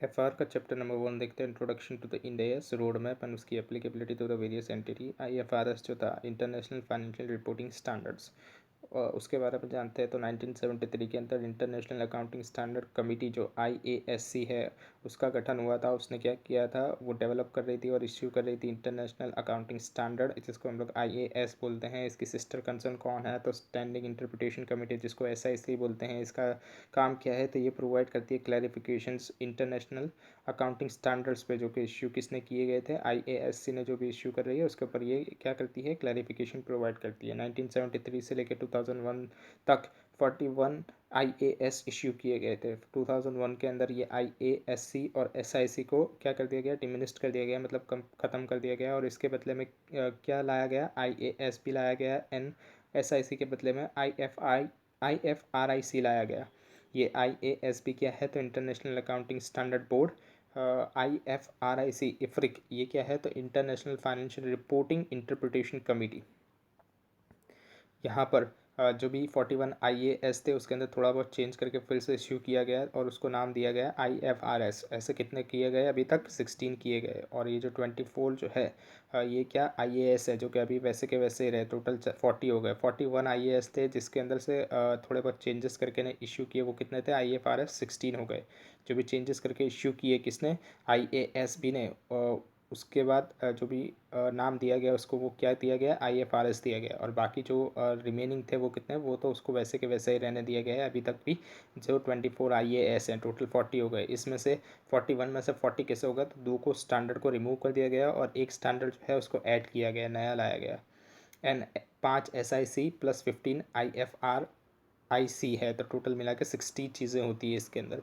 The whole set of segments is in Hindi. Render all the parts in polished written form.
एफआर का चैप्टर नंबर 1 देखते हैं, introduction to the Ind AS road map and उसकी applicability to the various entity. IFRS जो था इंटरनेशनल फाइनेंशियल रिपोर्टिंग स्टैंडर्ड्स, उसके बारे में जानते हैं। तो 1973 के अंदर इंटरनेशनल अकाउंटिंग स्टैंडर्ड कमेटी जो आईएएससी है उसका गठन हुआ था। उसने क्या किया था, वो डेवलप कर रही थी और इश्यू कर रही थी इंटरनेशनल अकाउंटिंग स्टैंडर्ड, जिसको हम लोग आईएएस बोलते हैं। इसकी सिस्टर कंसर्न कौन है, तो स्टैंडिंग इंटरप्रिटेशन कमेटी, जिसको एसआईसी बोलते हैं। इसका काम क्या है, तो ये प्रोवाइड करती है क्लैरिफिकेशंस इंटरनेशनल अकाउंटिंग स्टैंडर्ड्स पे, जो कि इश्यू किसने किए गए थे, आईएएससी ने जो भी इश्यू कर रही है उसके ऊपर ये क्या करती है, क्लैरिफिकेशन प्रोवाइड करती है। 1973 से लेकर 2001 तक 41 आईएएस इश्यू किए गए थे। 2001 के अंदर ये आईएएससी और एसआईसी को क्या कर दिया गया, डिमिनिस्ट कर दिया गया, मतलब कम ख़त्म कर दिया गया। और इसके बदले में क्या लाया गया, आईएएस भी लाया गया, एन एसआईसी के बदले में आईएफआरआईसी लाया गया। ये आईएएसबी क्या है, तो इंटरनेशनल अकाउंटिंग स्टैंडर्ड बोर्ड। आईएफआरआईसी इफ्रिक ये क्या है, तो international financial reporting interpretation committee. यहाँ पर जो भी 41 आईएएस थे उसके अंदर थोड़ा बहुत चेंज करके फिर से इश्यू किया गया और उसको नाम दिया गया आईएफआरएस। ऐसे कितने किए गए, अभी तक 16 किए गए। और ये जो 24 जो है ये क्या आईएएस है, जो कि अभी वैसे के वैसे ही रहे। टोटल 40 हो गए। 41 आईएएस थे जिसके अंदर से थोड़े बहुत चेंजेस करके ने इश्यू किए, वो कितने थे, आईएफआरएस 16 हो गए। जो भी चेंजेस करके इश्यू किए किसने, आईएएसबी ने। उसके बाद जो भी नाम दिया गया उसको वो क्या दिया गया, आईएफआरएस दिया गया। और बाकी जो रिमेनिंग थे वो कितने, वो तो उसको वैसे के वैसे ही रहने दिया गया है अभी तक भी। जो 24 आईएएस हैं, टोटल 40 हो गए। इसमें से 41 में से 40 कैसे होगा, तो 2 को स्टैंडर्ड को रिमूव कर दिया गया और एक स्टैंडर्ड जो है उसको ऐड किया गया, नया लाया गया। एंड 5 एसआईसी प्लस 15 आईएफआरआईसी है, तो टोटल मिला के 60 चीज़ें होती है इसके अंदर।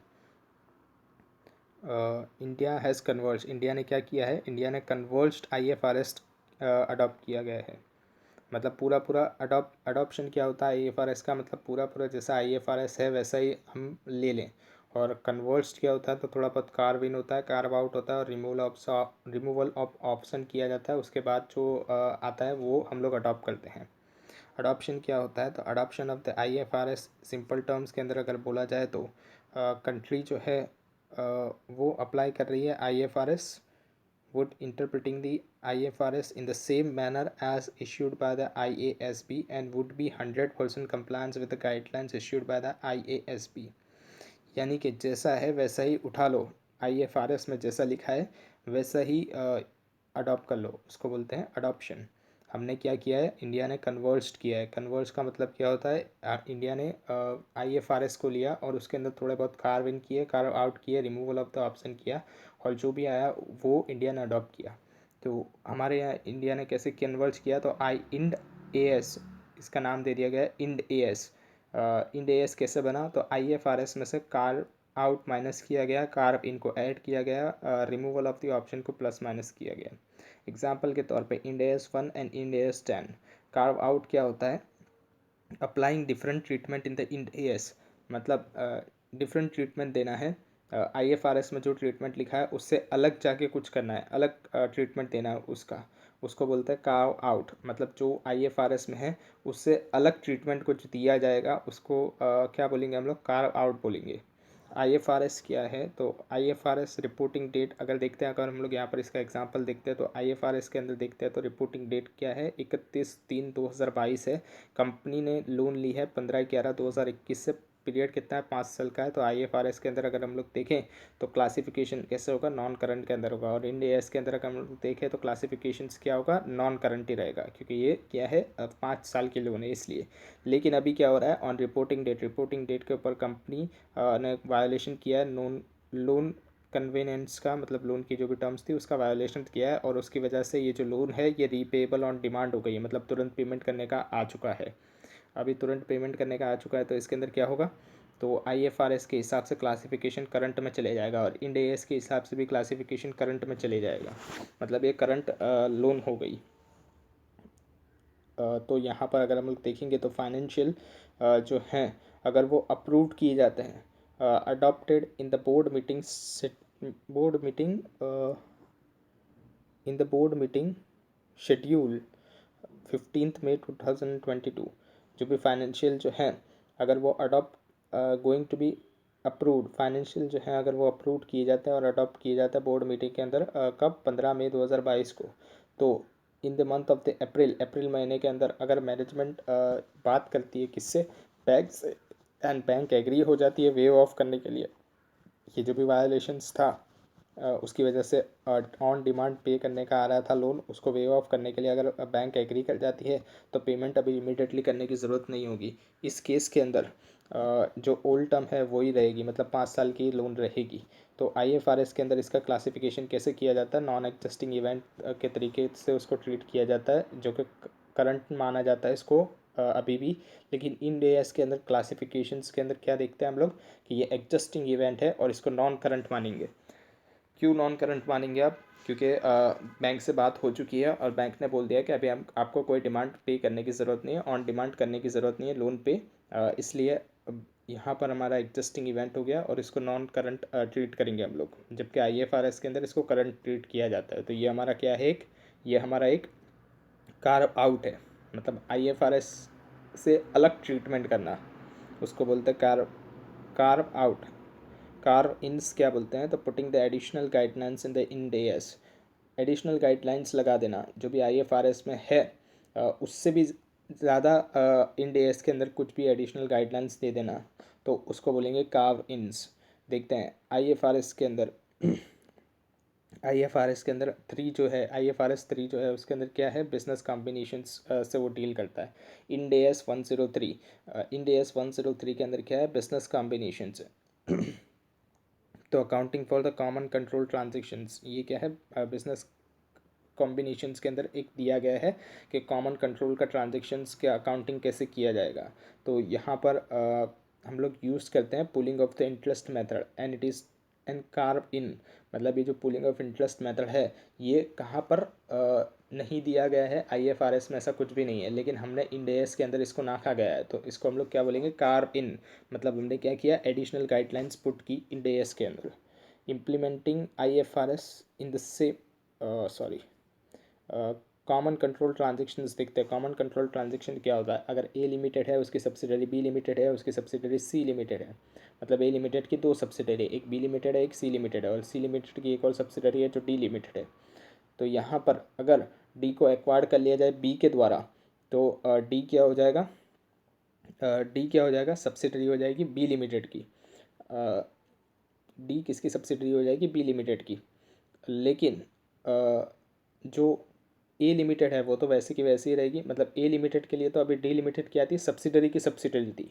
इंडिया हैज़ कन्वर्ज, इंडिया ने क्या किया है, इंडिया ने कन्वर्ज्ड आईएफआरएस अडॉप्ट किया गया है। मतलब पूरा पूरा अडॉप्शन क्या होता है आईएफआरएस का, मतलब पूरा पूरा जैसा आईएफआरएस है वैसा ही हम ले लें। और कन्वर्ज्ड क्या होता है, तो थोड़ा बहुत कार्व इन होता है, कार्व आउट होता है और रिमूवल ऑफ ऑप्शन किया जाता है। उसके बाद जो आता है वो हम लोग अडॉप्ट करते हैं। अडॉप्शन क्या होता है, तो adoption of the IFRS simple terms के अंदर अगर बोला जाए तो कंट्री जो है वो अप्लाई कर रही है IFRS, would interpreting the IFRS in the same manner as issued by the IASB and would be 100% compliance with the guidelines issued by the IASB। यानी कि जैसा है वैसा ही उठा लो, आईएफआरएस में जैसा लिखा है वैसा ही अडॉप्ट कर लो, उसको बोलते हैं अडॉप्शन। हमने क्या किया है, इंडिया ने कन्वर्ज्ड किया है। कन्वर्ज का मतलब क्या होता है, इंडिया ने आईएफआरएस को लिया और उसके अंदर थोड़े बहुत कार्व इन किए, कार्व आउट किए, रिमूवल ऑफ द ऑप्शन किया और जो भी आया वो इंडिया ने अडॉप्ट किया। तो हमारे यहाँ इंडिया ने कैसे कन्वर्ज किया, तो आई इंड एएस इसका नाम दे दिया गया, इंड एएस। इंड एएस कैसे बना, तो आईएफआरएस में से कार्व आउट माइनस किया गया, कार्व इनको ऐड किया गया, रिमूवल ऑफ द ऑप्शन को प्लस माइनस किया गया। एग्जाम्पल के तौर पे Ind AS 1 and Ind AS 10। Carve out क्या होता है, applying different treatment in the Ind as, मतलब डिफरेंट ट्रीटमेंट देना है। आईएफआरएस में जो ट्रीटमेंट लिखा है उससे अलग जाके कुछ करना है, अलग ट्रीटमेंट देना है उसका, उसको बोलते हैं कार्व आउट। मतलब जो आईएफआरएस में है उससे अलग ट्रीटमेंट कुछ दिया जाएगा उसको क्या बोलेंगे हम लोग, कार्व आउट बोलेंगे। आईएफआरएस क्या है, तो आईएफआरएस रिपोर्टिंग डेट अगर देखते हैं, अगर हम लोग यहाँ पर इसका एग्जांपल देखते हैं तो आईएफआरएस के अंदर देखते हैं तो रिपोर्टिंग डेट क्या है, 31/3/2022 है। कंपनी ने लोन ली है 15/11/2021 से। पीरियड कितना है, 5 साल का है। तो आईएफआरएस के अंदर अगर हम लोग देखें तो क्लासिफिकेशन कैसे होगा, नॉन करंट के अंदर होगा। और इंड एएस के अंदर अगर हम लोग देखें तो क्लासिफिकेशन क्या होगा, नॉन करंट ही रहेगा, क्योंकि ये क्या है 5 साल की लोन है इसलिए। लेकिन अभी क्या हो रहा है, ऑन रिपोर्टिंग डेट के ऊपर कंपनी ने वायोलेशन किया है लोन लोन कन्वेनेंस का, मतलब लोन की जो भी टर्म्स थी उसका वायोलेशन किया है और उसकी वजह से ये जो लोन है ये रीपेबल ऑन डिमांड हो गई है, मतलब तुरंत पेमेंट करने का आ चुका है। अभी तुरंत पेमेंट करने का आ चुका है तो इसके अंदर क्या होगा, तो आईएफआरएस के हिसाब से क्लासिफिकेशन करंट में चले जाएगा और इंड एएस के हिसाब से भी क्लासिफिकेशन करंट में चले जाएगा, मतलब ये करंट लोन हो गई। तो यहाँ पर अगर हम लोग देखेंगे तो फाइनेंशियल जो हैं अगर वो अप्रूव्ड किए जाते हैं, adopted in the board meeting in the board meeting schedule 15 May 2022, जो भी फाइनेंशियल जो है अगर वो adopt going to be approved financial जो है अगर वो अप्रूव किए जाते हैं और अडॉप्ट किए जाते हैं बोर्ड मीटिंग के अंदर कब 15 मई 2022 को, तो in the month of the April महीने के अंदर अगर मैनेजमेंट बात करती है किससे, बैंक से, एंड बैंक एग्री हो जाती है वेव ऑफ करने के लिए, ये जो भी वायलेशंस था उसकी वजह से ऑन डिमांड पे करने का आ रहा था लोन, उसको वेव ऑफ करने के लिए अगर बैंक एग्री कर जाती है तो पेमेंट अभी इमीडिएटली करने की ज़रूरत नहीं होगी। इस केस के अंदर जो ओल्ड टर्म है वही रहेगी, मतलब 5 साल की लोन रहेगी। तो आईएफआरएस के अंदर इसका क्लासिफिकेशन कैसे किया जाता है, नॉन एग्जिस्टिंग इवेंट के तरीके से उसको ट्रीट किया जाता है, जो कि करंट माना जाता है इसको अभी भी। लेकिन इन डेज के अंदर क्लासिफिकेशंस के अंदर क्या देखते हैं हम लोग कि ये एग्जिस्टिंग इवेंट है और इसको नॉन करंट मानेंगे। क्यों नॉन करंट मानेंगे आप, क्योंकि बैंक से बात हो चुकी है और बैंक ने बोल दिया कि अभी हम आपको कोई डिमांड पे करने की ज़रूरत नहीं है, ऑन डिमांड करने की ज़रूरत नहीं है लोन पे, इसलिए यहाँ पर हमारा एग्जिस्टिंग इवेंट हो गया और इसको नॉन करंट ट्रीट करेंगे हम लोग, जबकि आईएफआरएस के अंदर इसको करंट ट्रीट किया जाता है। तो ये हमारा क्या है, ये हमारा एक कार्व आउट है, मतलब आईएफआरएस से अलग ट्रीटमेंट करना, उसको बोलते हैं कार्व आउट। कार्व इन्स क्या बोलते हैं, तो putting the additional guidelines in the end S, additional guidelines लगा देना जो भी आईएफआरएस में है, उससे भी ज़्यादा इंड एस के अंदर कुछ भी एडिशनल गाइडलाइंस दे देना, तो उसको बोलेंगे कार्व इन्स। देखते हैं आईएफआरएस के अंदर आईएफआरएस के अंदर 3 जो है, आईएफआरएस 3 जो है उसके अंदर क्या है, बिजनेस कॉम्बिनेशंस से वो डील करता है। इंड एस 103, इंड एस 103 के अंदर क्या है, बिजनेस कॉम्बिनेशंस है। तो accounting for the common control transactions, ये क्या है, बिजनेस कॉम्बिनेशंस के अंदर एक दिया गया है कि कॉमन कंट्रोल का ट्रांजेक्शन्स के अकाउंटिंग कैसे किया जाएगा। तो यहाँ पर हम लोग यूज़ करते हैं pooling of the interest method and it is and carve in, मतलब ये जो पुलिंग ऑफ इंटरेस्ट मेथड है ये कहाँ पर नहीं दिया गया है, आईएफआरएस में ऐसा कुछ भी नहीं है, लेकिन हमने इंड एस के अंदर इसको नाखा गया है, तो इसको हम लोग क्या बोलेंगे, कार्व इन, मतलब हमने क्या किया, एडिशनल गाइडलाइंस पुट की इंड एस के अंदर। Implementing IFRS in the same sorry common control transactions देखते हैं। कॉमन कंट्रोल ट्रांजेक्शन क्या होता है, अगर ए लिमिटेड है उसकी सब्सिडरी बी लिमिटेड है, उसकी सब्सिडरी सी लिमिटेड है, मतलब ए लिमिटेड की 2 सब्सिडरी, एक बी लिमिटेड है एक सी लिमिटेड है, और सी लिमिटेड की एक और सब्सिडरी है जो डी लिमिटेड है। तो यहाँ पर अगर डी को एक्वायर कर लिया जाए बी के द्वारा, तो डी क्या हो जाएगा, डी क्या हो जाएगा, सब्सिडरी हो जाएगी बी लिमिटेड की, डी किसकी सब्सिडरी हो जाएगी, बी लिमिटेड की। लेकिन जो ए लिमिटेड है वो तो वैसे की वैसे ही रहेगी, मतलब ए लिमिटेड के लिए तो अभी डी लिमिटेड क्या थी, सब्सिडरी की सब्सिडरी थी,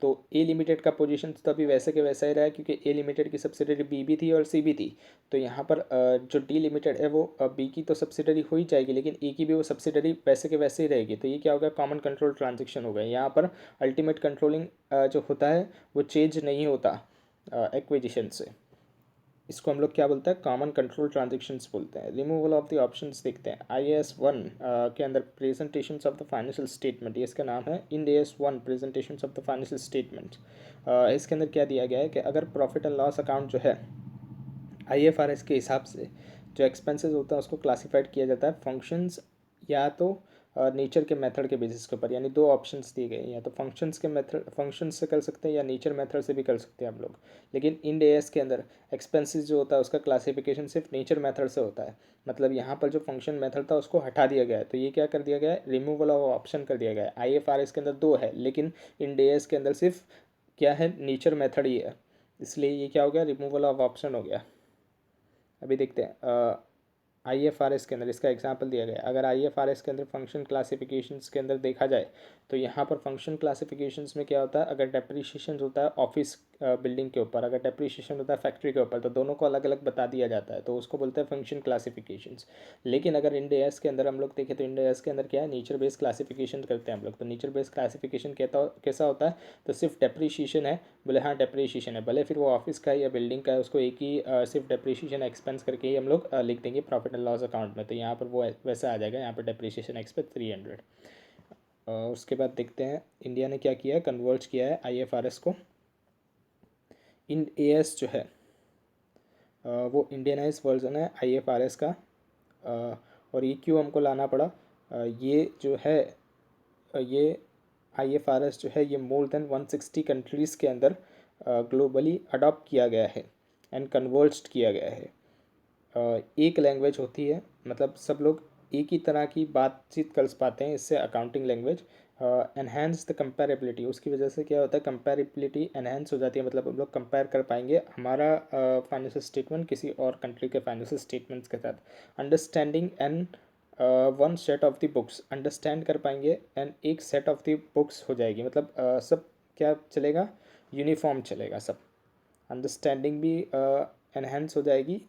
तो ए लिमिटेड का पोजीशन तो अभी वैसे के वैसा ही रहा है, क्योंकि ए लिमिटेड की सब्सिडरी बी भी थी और सी भी थी। तो यहाँ पर जो डी लिमिटेड है वो बी की तो सब्सिडरी हो ही जाएगी, लेकिन ए की भी वो सब्सिडरी वैसे के वैसे ही रहेगी। तो ये क्या होगा, कॉमन कंट्रोल ट्रांजेक्शन हो गया। यहाँ पर अल्टीमेट कंट्रोलिंग जो होता है वो चेंज नहीं होता एक्विजिशन से। इसको हम लोग क्या बोलते हैं, कॉमन कंट्रोल ट्रांजेक्शन्स बोलते हैं। रिमूवल ऑफ द ऑप्शंस देखते हैं। IAS 1 के अंदर presentations of the financial statement, ये इसका नाम है, Ind AS 1 presentations of the financial statement. इसके अंदर क्या दिया गया है कि अगर प्रॉफिट एंड लॉस अकाउंट जो है IFRS के हिसाब से जो एक्सपेंसेस होता है उसको क्लासिफाइड किया जाता है फंक्शंस या तो नेचर के मेथड के बेसिस के ऊपर, यानी 2 ऑप्शंस दिए गए हैं, या तो फंक्शंस के मेथड, फंक्शंस से कर सकते हैं या नेचर मेथड से भी कर सकते हैं हम लोग। लेकिन इंड AS के अंदर एक्सपेंसेस जो होता है उसका क्लासिफिकेशन सिर्फ नेचर मेथड से होता है, मतलब यहाँ पर जो फंक्शन मेथड था उसको हटा दिया गया है। तो ये क्या कर दिया गया है, रिमूवल ऑफ ऑप्शन कर दिया गया है। IFRS के अंदर 2 है, लेकिन इंड AS के अंदर सिर्फ क्या है, नेचर मेथड ही है, इसलिए ये क्या हो गया, रिमूवल ऑफ ऑप्शन हो गया। अभी देखते हैं IFRS के अंदर इसका एग्जांपल दिया गया है। अगर IFRS के अंदर फंक्शन क्लासिफिकेशंस के अंदर देखा जाए तो यहाँ पर फंक्शन क्लासिफिकेशंस में क्या होता है, अगर डेप्रीशिएशन होता है ऑफिस बिल्डिंग के ऊपर, अगर डेप्रीशिएशन होता है फैक्ट्री के ऊपर, तो दोनों को अलग अलग बता दिया जाता है, तो उसको बोलते हैं फंक्शन क्लासिफिकेशंस। लेकिन अगर इंड AS के अंदर हम लोग देखें तो इंड AS के अंदर क्या है, नेचर बेस्ड क्लासिफिकेशन करते हैं हम लोग। तो नेचर बेस्ड क्लासिफिकेशन कैसा होता है, तो सिर्फ डेप्रीशिएशन है, बोले हाँ डेप्रीशिएशन है, भले फिर वो ऑफिस का है या बिल्डिंग का है, उसको एक ही सिर्फ डेप्रीशिएशन एक्सपेंस करके ही हम लोग लिख देंगे प्रॉफिट एंड लॉस अकाउंट में। तो यहाँ पर वो वैसा आ जाएगा, यहाँ पर डेप्रीशिएशन एक्सपेंस 300। उसके बाद देखते हैं इंडिया ने क्या किया है, कन्वर्ट किया है IFRS को। इंड AS जो है वो इंडियनाइज वर्जन है IFRS का। और ये क्यों हमको लाना पड़ा, ये जो है ये IFRS जो है ये मोर देन 160 कंट्रीज़ के अंदर ग्लोबली अडॉप्ट किया गया है एंड कन्वर्ज्ड किया गया है। एक लैंग्वेज होती है, मतलब सब लोग एक ही तरह की बातचीत कर पाते हैं, इससे accounting language enhance the comparability, उसकी वजह से क्या होता है, कंपेरेबिलिटी एनहेंस हो जाती है, मतलब हम लोग कंपेयर कर पाएंगे हमारा फाइनेंशियल स्टेटमेंट किसी और कंट्री के फाइनेंशियल स्टेटमेंट्स के साथ। Understanding and one set of the books, understand कर पाएंगे एंड एक सेट ऑफ द बुक्स हो जाएगी, मतलब सब क्या चलेगा, यूनिफॉर्म चलेगा सब। अंडरस्टैंडिंग भी एनहेंस हो जाएगी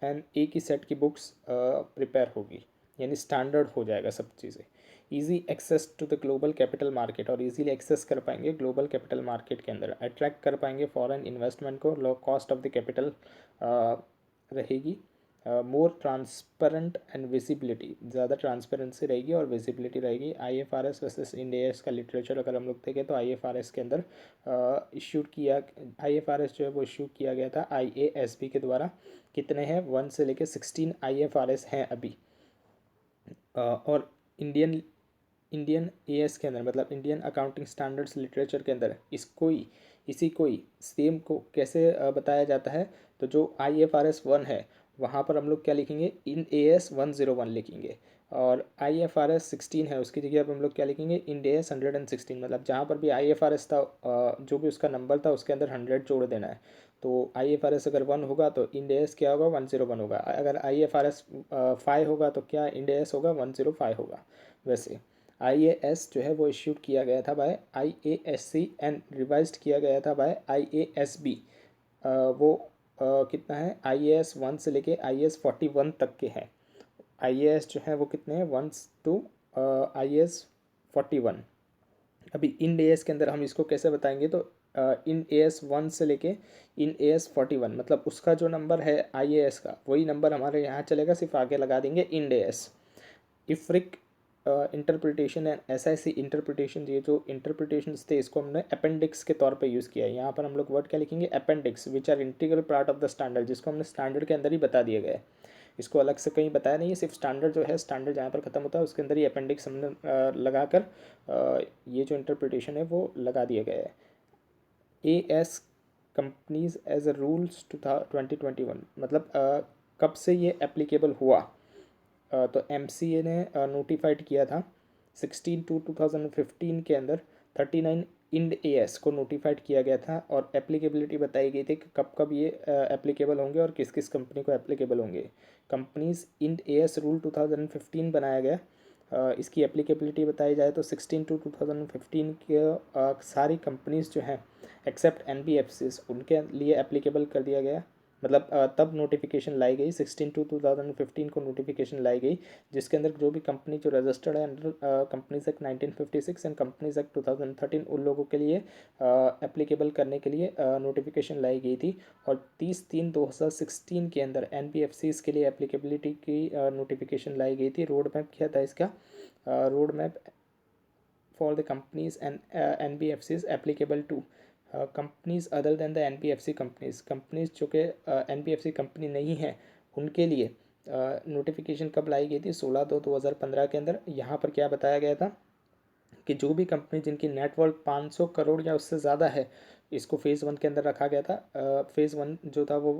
एंड एक ही सेट की बुक्स प्रिपेयर होगी, यानी स्टैंडर्ड हो जाएगा सब चीज़ें। Easy access to the global capital market, और इजीली एक्सेस कर पाएंगे ग्लोबल कैपिटल मार्केट के अंदर, अट्रैक्ट कर पाएंगे फॉरेन इन्वेस्टमेंट को, low cost of the capital रहेगी, मोर ट्रांसपेरेंट एंड विजिबिलिटी, ज़्यादा ट्रांसपेरेंसी रहेगी और विजिबिलिटी रहेगी। IFRS वर्सेस इंड AS का लिटरेचर अगर हम लोग देखें तो IFRS के अंदर इश्यूड किया, IFRS जो है वो इशू किया गया था IASB के द्वारा। कितने हैं, 1 से लेके 16 IFRS हैं अभी। और इंडियन इंडियन AS के अंदर, मतलब इंडियन अकाउंटिंग स्टैंडर्ड्स लिटरेचर के अंदर इसी को ही सेम को कैसे बताया जाता है, तो जो IFRS 1 है वहाँ पर हम लोग क्या लिखेंगे, इन AS 101 लिखेंगे, और IFRS 16 है उसकी जगह अब हम लोग क्या लिखेंगे, इन AS 116, मतलब जहाँ पर भी IFRS था जो भी उसका नंबर था उसके अंदर 100 जोड़ देना है। तो IFRS अगर 1 होगा तो इंड AS क्या होगा, 101 होगा। अगर IFRS 5 होगा तो क्या इंड AS होगा, 105 होगा। वैसे IAS जो है वो इश्यूड किया गया था बाय IASC एंड रिवाइज्ड किया गया था बाय IASB। वो कितना है, IAS 1 से लेके IAS 41 तक के हैं। IAS जो है वो कितने हैं, 1 टू IAS 41। अभी इन AS के अंदर हम इसको कैसे बताएंगे, तो इन AS 1 से लेके इन AS 41, मतलब उसका जो नंबर है IAS का वही नंबर हमारे यहाँ चलेगा, सिर्फ आगे लगा देंगे Ind AS। IFRIC interpretation and SIC interpretation, ये जो इंटरप्रिटेशन थे इसको हमने अपेंडिक्स के तौर पे यूज़ किया है। यहाँ पर हम लोग वर्ड क्या लिखेंगे, appendix, which are integral part of the standard, जिसको हमने स्टैंडर्ड के अंदर ही बता दिया गया है। इसको अलग से कहीं बताया नहीं है, सिर्फ स्टैंडर्ड जो है, स्टैंडर्ड जहाँ पर ख़त्म होता है उसके अंदर ही अपेंडिक्स हमने लगा कर ये जो इंटरप्रिटेशन है वो लगा दिया गया है। AS companies as a rules 2021, मतलब कब से ये एप्लीकेबल हुआ, तो MCA ने नोटिफाइड किया था 16/2/2015 के अंदर। 39 इंड AS को नोटिफाइड किया गया था और एप्लीकेबिलिटी बताई गई थी कि कब कब ये एप्लीकेबल होंगे और किस किस कंपनी को एप्लीकेबल होंगे। कंपनीज इंड AS रूल 2015 बनाया गया। इसकी एप्लीकेबिलिटी बताई जाए तो 16/2/2015 के सारी कंपनीज जो हैं एक्सेप्ट NBFCs उनके लिए एप्लीकेबल कर दिया गया, मतलब तब नोटिफिकेशन लाई गई 16/2/2015 को नोटिफिकेशन लाई गई, जिसके अंदर जो भी कंपनी जो रजिस्टर्ड है under companies act 1956 and companies act 2013 उन लोगों के लिए एप्लीकेबल करने के लिए नोटिफिकेशन लाई गई थी। और 30/3/2016 के अंदर NBFCs के लिए एप्लीकेबिलिटी की नोटिफिकेशन लाई गई थी। रोड मैप क्या था इसका, road map for the companies and NBFCs applicable to companies other than the NBFC companies जो कि NBFC कंपनी नहीं है उनके लिए नोटिफिकेशन कब लाई गई थी, 16/2/2015 के अंदर। यहाँ पर क्या बताया गया था कि जो भी कंपनी जिनकी नेटवर्थ 500 करोड़ या उससे ज़्यादा है, इसको फेज़ 1 के अंदर रखा गया था। फेज़ 1 जो था वो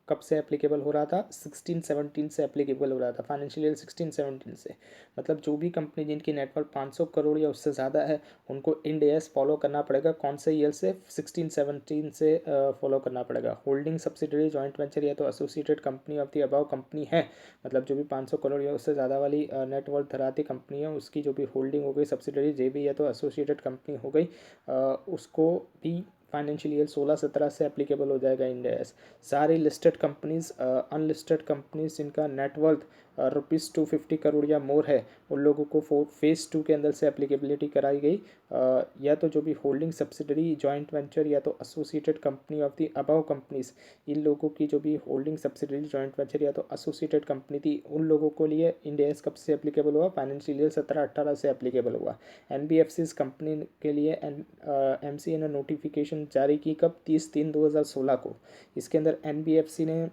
कब से एप्लीकेबल हो रहा था, 16-17 से एप्लीकेबल हो रहा था, फाइनेंशियल ईयर 16-17 से। मतलब जो भी कंपनी जिनकी नेटवर्थ 500 करोड़ या उससे ज़्यादा है उनको इंड AS फॉलो करना पड़ेगा, कौन से ईयर से, 16-17 से फॉलो करना पड़ेगा। होल्डिंग सब्सिडरी, जॉइंट वेंचर या तो associated company of the above company है, मतलब जो भी 500 करोड़ या उससे ज़्यादा वाली नेटवर्थ धराती कंपनी है उसकी जो भी होल्डिंग हो गई, सब्सिडरी JV या तो एसोसिएटेड कंपनी हो गई, उसको भी फाइनेंशियल ईयर 16-17 से एप्लीकेबल हो जाएगा इंड AS। सारी लिस्टेड कंपनीज, अनलिस्टेड कंपनीज जिनका नेटवर्थ ₹250 करोड़ या मोर है उन लोगों को फेज़ 2 के अंदर से एप्लीकेबिलिटी कराई गई। या तो जो भी होल्डिंग सब्सिडरी, जॉइंट वेंचर या तो associated company of the above companies, इन लोगों की जो भी होल्डिंग सब्सिडरी, जॉइंट वेंचर या तो एसोसिएटेड कंपनी थी उन लोगों को लिए इंड AS कब से एप्लीकेबल हुआ, फाइनेंशियल ईयर 17-18 से एप्लीकेबल हुआ। NBFCs कंपनी के लिए MCA ने नोटिफिकेशन जारी की कब, 30/3/2016 को। इसके अंदर NBFC ने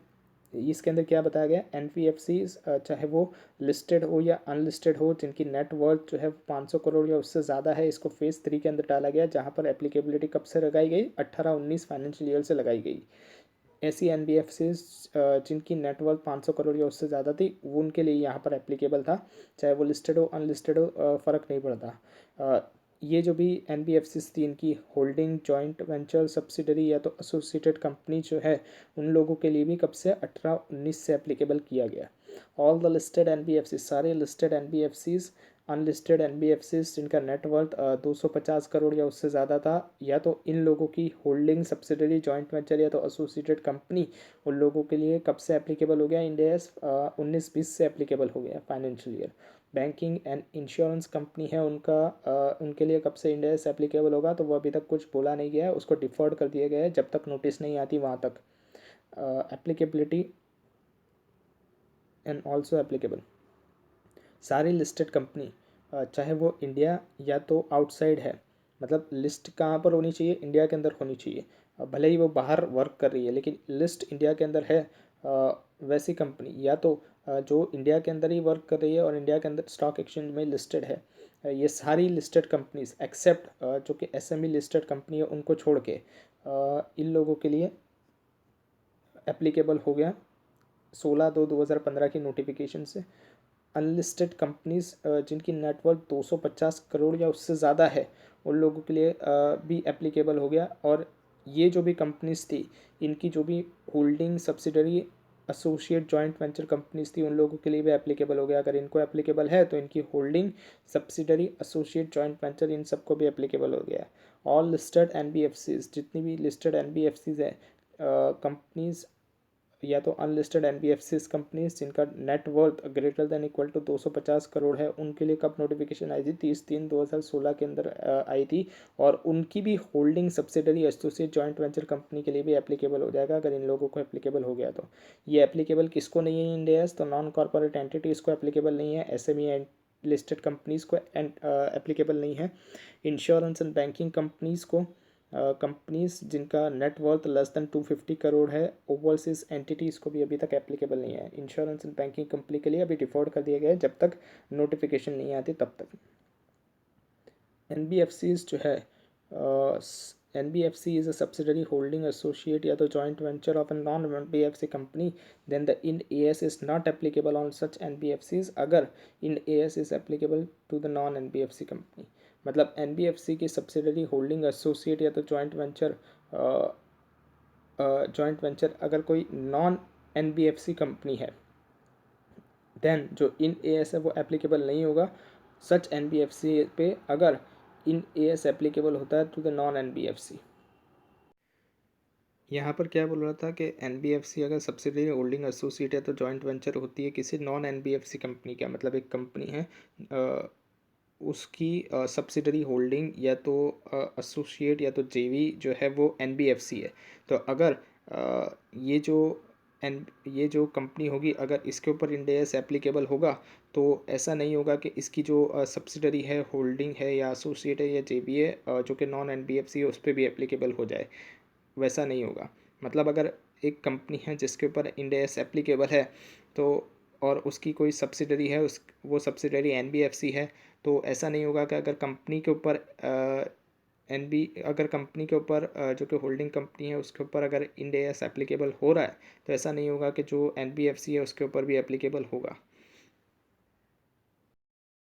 इसके अंदर क्या बताया गया, एनबीएफसीज चाहे वो लिस्टेड हो या अनलिस्टेड हो, जिनकी नेट वर्थ जो है 500 करोड़ या उससे ज़्यादा है, इसको फेज़ 3 के अंदर डाला गया, जहाँ पर एप्लीकेबिलिटी कब से लगाई गई, 18-19 फाइनेंशियल ईयर से लगाई गई। ऐसी एनबीएफसीज जिनकी नेटवर्थ 500 करोड़ या उससे ज़्यादा थी, वो उनके लिए यहाँ पर एप्लीकेबल था, चाहे वो लिस्टेड हो अनलिस्टेड हो, फ़र्क नहीं पड़ता। ये जो भी एनबीएफसीज थी, इनकी होल्डिंग, जॉइंट वेंचर, सब्सिडरी या तो एसोसिएटेड कंपनी जो है, उन लोगों के लिए भी कब से 18-19 से एप्लीकेबल किया गया। ऑल द लिस्टेड एनबीएफसी, सारे लिस्टेड एनबीएफसीज, अनलिस्टेड एनबीएफसीज जिनका नेटवर्थ 250 करोड़ या उससे ज़्यादा था, या तो इन लोगों की होल्डिंग, सब्सिडरी, जॉइंट वेंचर या तो एसोसिएटेड कंपनी, उन लोगों के लिए कब से एप्लीकेबल हो गया, इंडिया 19-20 से एप्लीकेबल हो गया financial year. Banking and insurance company है उनका, उनके लिए कब से इंडिया से एप्लीकेबल होगा, तो वो अभी तक कुछ बोला नहीं गया है, उसको डिफर्ड कर दिया गया है, जब तक नोटिस नहीं आती वहाँ तक। एप्लीकेबिलिटी एंड ऑल्सो एप्लीकेबल, सारी लिस्टेड कंपनी चाहे वो इंडिया या तो आउटसाइड है, मतलब लिस्ट कहाँ पर होनी चाहिए, इंडिया के अंदर होनी चाहिए, भले ही वो बाहर वर्क कर रही है लेकिन लिस्ट इंडिया के अंदर है, वैसी कंपनी या तो जो इंडिया के अंदर ही वर्क कर रही है और इंडिया के अंदर स्टॉक एक्सचेंज में लिस्टेड है, ये सारी लिस्टेड कंपनीज एक्सेप्ट जो कि एसएमई लिस्टेड कंपनी है उनको छोड़ के, इन लोगों के लिए एप्लीकेबल हो गया 16/2/2015 की नोटिफिकेशन से। अनलिस्टेड कंपनीज जिनकी नेटवर्थ 250 करोड़ या उससे ज़्यादा है, उन लोगों के लिए भी एप्लीकेबल हो गया। और ये जो भी कंपनीज थी, इनकी जो भी holding, subsidiary, associate, joint venture companies थी, उन लोगों के लिए भी एप्लीकेबल हो गया। अगर इनको एप्लीकेबल है तो इनकी holding, subsidiary, associate, joint venture, इन सबको भी एप्लीकेबल हो गया। ऑल लिस्टेड एनबीएफसीज, जितनी भी लिस्टेड एनबीएफसीज हैं, कंपनीज या तो अनलिस्टेड एनबीएफसीज कंपनीज जिनका net worth greater than equal to 250 crore है, उनके लिए कब नोटिफिकेशन आई थी, 30/3/2016 के अंदर आई थी। और उनकी भी holding, subsidiary, associate, joint venture company के लिए भी एप्लीकेबल हो जाएगा अगर इन लोगों को एप्लीकेबल हो गया तो। ये एप्लीकेबल किसको नहीं है इंडियाज, तो नॉन कॉर्पोरेट एंटिटीज को एप्लीकेबल नहीं है, एसएमई लिस्टेड कंपनीज को एप्लीकेबल नहीं है, इंश्योरेंस एंड बैंकिंग कंपनीज को, कंपनीज जिनका net worth less than 250 crore है, ओवरसीज एंटिटीज़ को भी अभी तक एप्लीकेबल नहीं है। इंश्योरेंस एंड बैंकिंग कंपनी के लिए अभी डिफॉल्ट कर दिया गया है, जब तक नोटिफिकेशन नहीं आती तब तक। एनबीएफसीज जो है, NBFC is a subsidiary holding associate या तो joint venture of a non NBFC company, then the Ind AS is not applicable on such NBFCs अगर Ind AS is applicable to the non NBFC company. मतलब एनबीएफसी की सब्सिडरी, होल्डिंग, एसोसिएट या तो जॉइंट वेंचर अगर कोई नॉन एनबीएफसी कंपनी है, देन जो इन एएस है वो एप्लीकेबल नहीं होगा सच एनबीएफसी पे, अगर इन एएस एप्लीकेबल होता है टू द नॉन एनबीएफसी। यहाँ पर क्या बोल रहा था कि एनबीएफसी अगर सब्सिडरी, होल्डिंग, एसोसिएट या तो जॉइंट वेंचर होती है किसी नॉन एनबीएफसी कंपनी का, मतलब एक कंपनी है, उसकी सब्सिडरी, होल्डिंग या तो एसोसिएट या तो जेवी जो है वो एनबीएफसी है, तो अगर ये जो ये जो कंपनी होगी अगर इसके ऊपर इंड एएस एप्लीकेबल होगा, तो ऐसा नहीं होगा कि इसकी जो सब्सिडरी है, होल्डिंग है या एसोसिएट है या जेवी है, जो कि नॉन एनबीएफसी है, उस पर भी एप्लीकेबल हो जाए, वैसा नहीं होगा। मतलब अगर एक कंपनी है जिसके ऊपर इंड एएस एप्लीकेबल है, तो और उसकी कोई सब्सिडरी है, उस वो सब्सिडरी एनबीएफसी है, तो ऐसा नहीं होगा कि अगर कंपनी के ऊपर अगर कंपनी के ऊपर जो कि होल्डिंग कंपनी है उसके ऊपर अगर इंड एएस एप्लीकेबल हो रहा है, तो ऐसा नहीं होगा कि जो एनबीएफसी है उसके ऊपर भी एप्लीकेबल होगा।